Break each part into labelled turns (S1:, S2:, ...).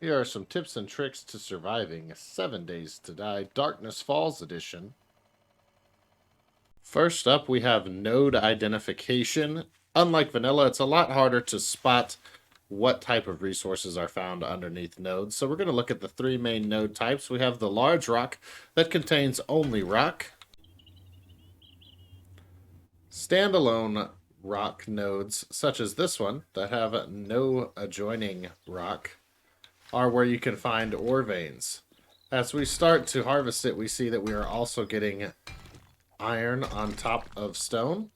S1: Here are some tips and tricks to surviving 7 Days to Die Darkness Falls Edition. First up, we have node identification. Unlike vanilla, it's a lot harder to spot what type of resources are found underneath nodes. So we're going to look at the three main node types. We have the large rock that contains only rock. Standalone rock nodes, such as this one, that have no adjoining rock, are where you can find ore veins. As we start to harvest it, we see that we are also getting iron on top of stone,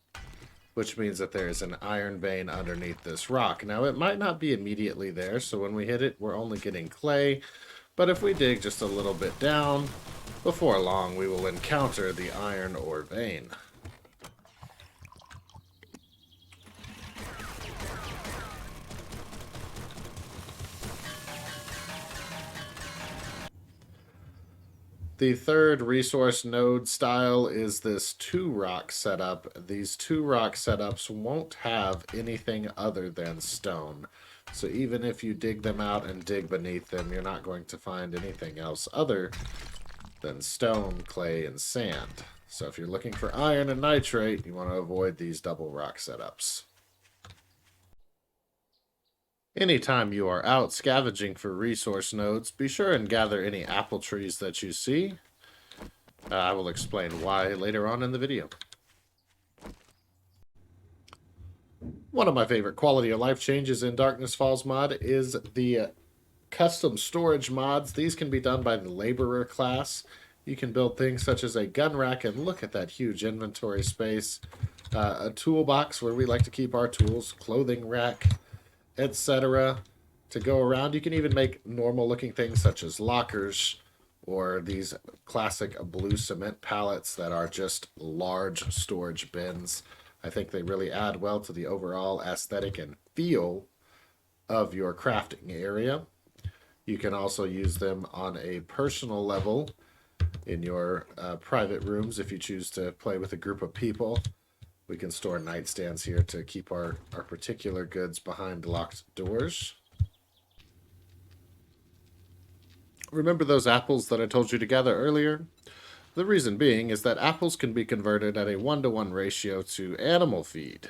S1: which means that there is an iron vein underneath this rock. Now, it might not be immediately there, so when we hit it, we're only getting clay. But if we dig just a little bit down, before long, we will encounter the iron ore vein. The third resource node style is this 2-rock setup. These 2-rock setups won't have anything other than stone. So even if you dig them out and dig beneath them, you're not going to find anything else other than stone, clay, and sand. So if you're looking for iron and nitrate, you want to avoid these double rock setups. Anytime you are out scavenging for resource nodes, be sure and gather any apple trees that you see. I will explain why later on in the video. One of my favorite quality of life changes in Darkness Falls mod is the custom storage mods. These can be done by the laborer class. You can build things such as a gun rack, and look at that huge inventory space. A toolbox where we like to keep our tools, clothing rack, etc. to go around. You can even make normal looking things such as lockers or these classic blue cement pallets that are just large storage bins. I think they really add well to the overall aesthetic and feel of your crafting area. You can also use them on a personal level in your private rooms if you choose to play with a group of people. We can store nightstands here to keep our particular goods behind locked doors. Remember those apples that I told you to gather earlier? The reason being is that apples can be converted at a 1-to-1 ratio to animal feed,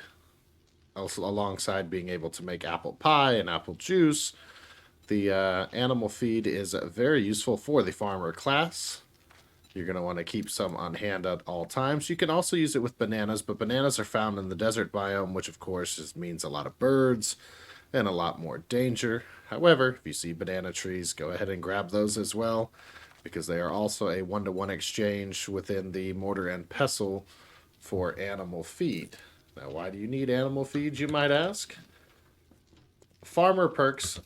S1: also alongside being able to make apple pie and apple juice. The animal feed is very useful for the farmer class. You're going to want to keep some on hand at all times. You can also use it with bananas, but bananas are found in the desert biome, which of course means a lot of birds and a lot more danger. However, if you see banana trees, go ahead and grab those as well, because they are also a 1-to-1 exchange within the mortar and pestle for animal feed. Now, why do you need animal feed, you might ask? Farmer perks,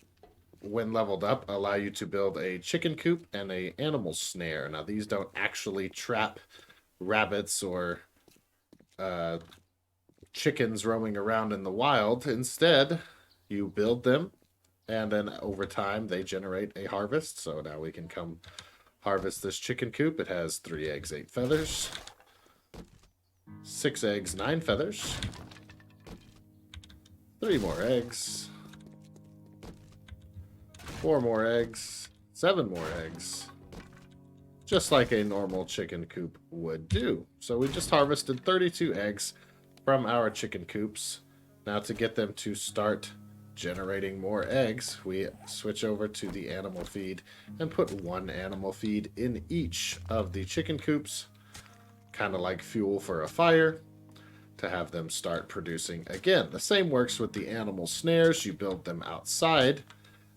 S1: when leveled up, allow you to build a chicken coop and a animal snare. Now, these don't actually trap rabbits or chickens roaming around in the wild. Instead, you build them, and then over time they generate a harvest. So now we can come harvest this chicken coop. It has 3 eggs, 8 feathers, 6 eggs, 9 feathers, 3 more eggs, 4 more eggs, 7 more eggs, just like a normal chicken coop would do. So we just harvested 32 eggs from our chicken coops. Now, to get them to start generating more eggs, we switch over to the animal feed and put 1 animal feed in each of the chicken coops, kind of like fuel for a fire, to have them start producing again. The same works with the animal snares. You build them outside,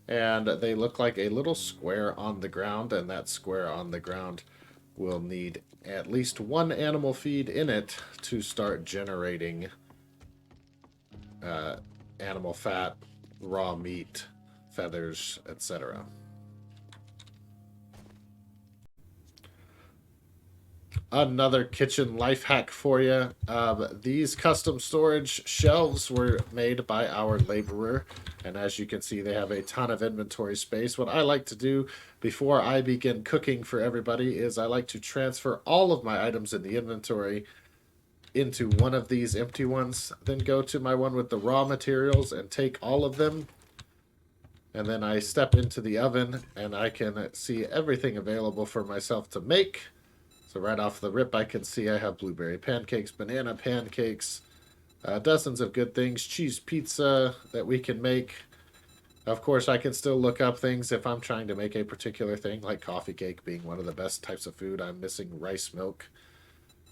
S1: and they look like a little square on the ground, and that square on the ground will need at least 1 animal feed in it to start generating animal fat, raw meat, feathers, etc. Another kitchen life hack for you. These custom storage shelves were made by our laborer, and as you can see, they have a ton of inventory space. What I like to do before I begin cooking for everybody is I like to transfer all of my items in the inventory into one of these empty ones, then go to my one with the raw materials and take all of them, And then I step into the oven and I can see everything available for myself to make. So right off the rip, I can see I have blueberry pancakes, banana pancakes, dozens of good things, cheese pizza that we can make. Of course, I can still look up things if I'm trying to make a particular thing, like coffee cake being one of the best types of food. I'm missing rice milk,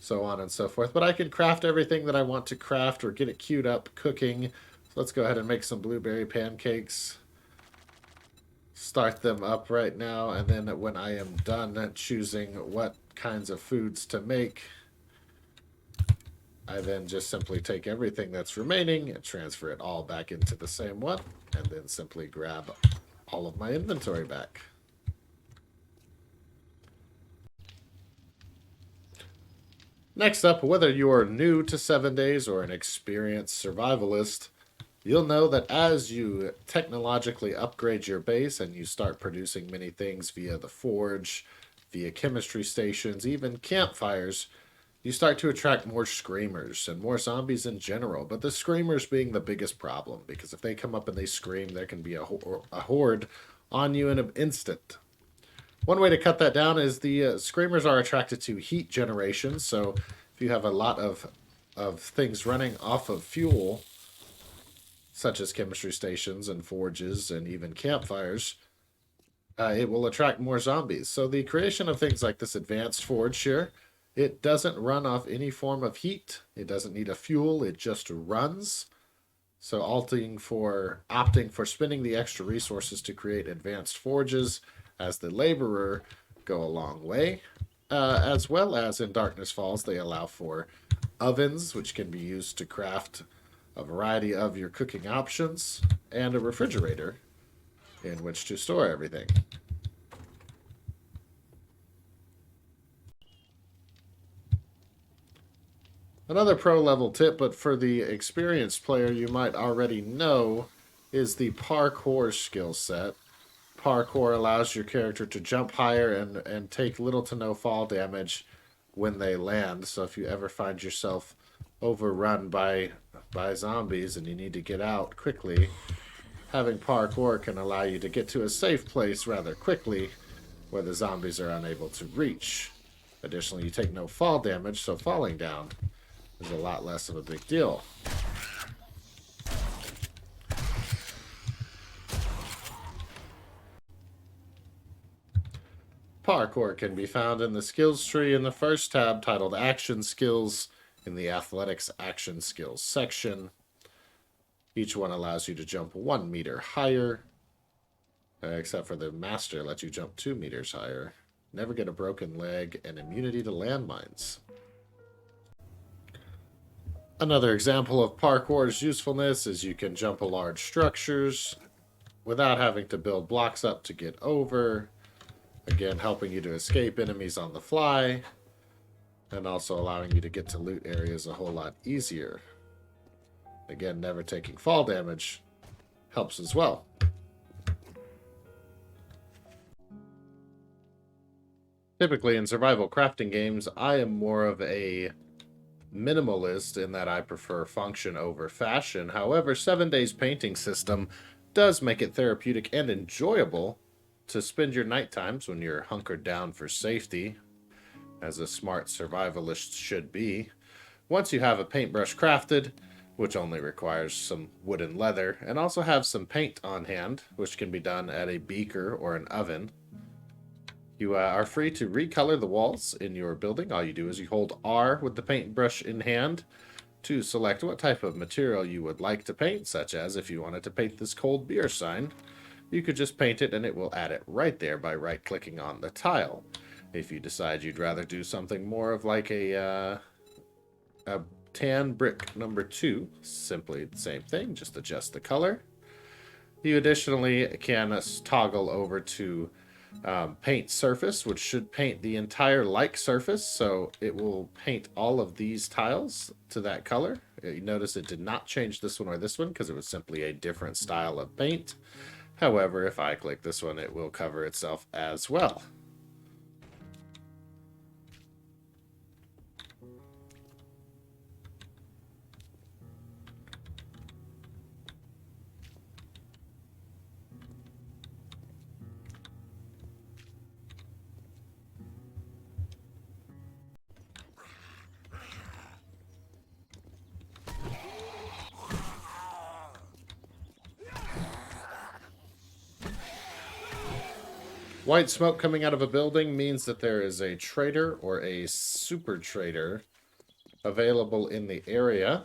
S1: so on and so forth. But I can craft everything that I want to craft or get it queued up cooking. So let's go ahead and make some blueberry pancakes. Start them up right now, and then when I am done choosing what kinds of foods to make, I then just simply take everything that's remaining and transfer it all back into the same one, and then simply grab all of my inventory back. Next up, whether you are new to 7 days or an experienced survivalist, you'll know that as you technologically upgrade your base and you start producing many things via the forge, via chemistry stations, even campfires, you start to attract more screamers and more zombies in general. But the screamers being the biggest problem, because if they come up and they scream, there can be a horde on you in an instant. One way to cut that down is the screamers are attracted to heat generation. So if you have a lot of things running off of fuel, such as chemistry stations and forges and even campfires, it will attract more zombies. So the creation of things like this advanced forge here, it doesn't run off any form of heat. It doesn't need a fuel. It just runs. So opting for spending the extra resources to create advanced forges as the laborer go a long way. As well as in Darkness Falls, they allow for ovens, which can be used to craft a variety of your cooking options, and a refrigerator in which to store everything. Another pro level tip, but for the experienced player you might already know, is the parkour skill set. Parkour allows your character to jump higher and take little to no fall damage when they land. So if you ever find yourself overrun by zombies and you need to get out quickly, having parkour can allow you to get to a safe place rather quickly where the zombies are unable to reach. Additionally, you take no fall damage, so falling down is a lot less of a big deal. Parkour can be found in the skills tree in the first tab titled Action Skills in the Athletics Action Skills section. Each one allows you to jump 1 meter higher, except for the Master lets you jump 2 meters higher. Never get a broken leg, and immunity to landmines. Another example of parkour's usefulness is you can jump large structures without having to build blocks up to get over. Again, helping you to escape enemies on the fly, and also allowing you to get to loot areas a whole lot easier. Again, never taking fall damage helps as well. Typically in survival crafting games, I am more of a minimalist in that I prefer function over fashion. However, 7 Days painting system does make it therapeutic and enjoyable to spend your night times when you're hunkered down for safety, as a smart survivalist should be. Once you have a paintbrush crafted, which only requires some wood and leather, and also have some paint on hand, which can be done at a beaker or an oven, you are free to recolor the walls in your building. All you do is you hold R with the paintbrush in hand to select what type of material you would like to paint, such as if you wanted to paint this cold beer sign, you could just paint it and it will add it right there by right-clicking on the tile. If you decide you'd rather do something more of like a tan brick number 2, simply the same thing, just adjust the color. You additionally can toggle over to paint surface, which should paint the entire like surface, so it will paint all of these tiles to that color. You notice it did not change this one or this one because it was simply a different style of paint. However, if I click this one, it will cover itself as well. White smoke coming out of a building means that there is a trader or a super trader available in the area.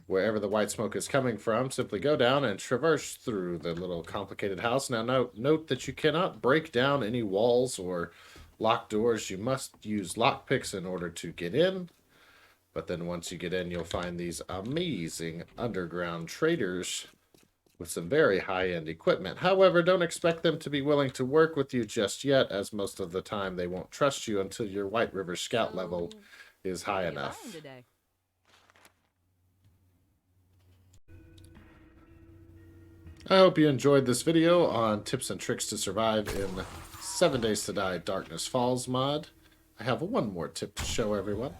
S1: Wherever the white smoke is coming from, simply go down and traverse through the little complicated house. Now, note that you cannot break down any walls or lock doors. You must use lockpicks in order to get in. But then once you get in, you'll find these amazing underground traders with some very high-end equipment. However, don't expect them to be willing to work with you just yet, as most of the time they won't trust you until your White River Scout level is high enough. I hope you enjoyed this video on tips and tricks to survive in 7 Days to Die Darkness Falls mod. I have one more tip to show everyone.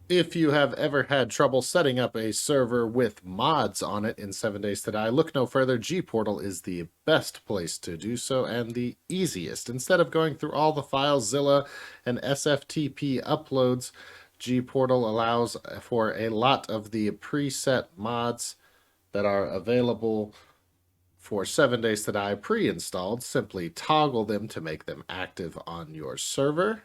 S1: If you have ever had trouble setting up a server with mods on it in 7 Days to Die, look no further. G-Portal is the best place to do so and the easiest. Instead of going through all the FileZilla and SFTP uploads, G-Portal allows for a lot of the preset mods that are available for 7 Days to Die pre-installed. Simply toggle them to make them active on your server.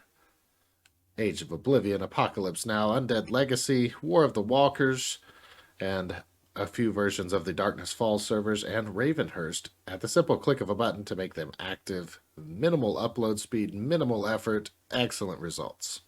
S1: Age of Oblivion, Apocalypse Now, Undead Legacy, War of the Walkers, and a few versions of the Darkness Falls servers, and Ravenhurst at the simple click of a button to make them active. Minimal upload speed, minimal effort, excellent results.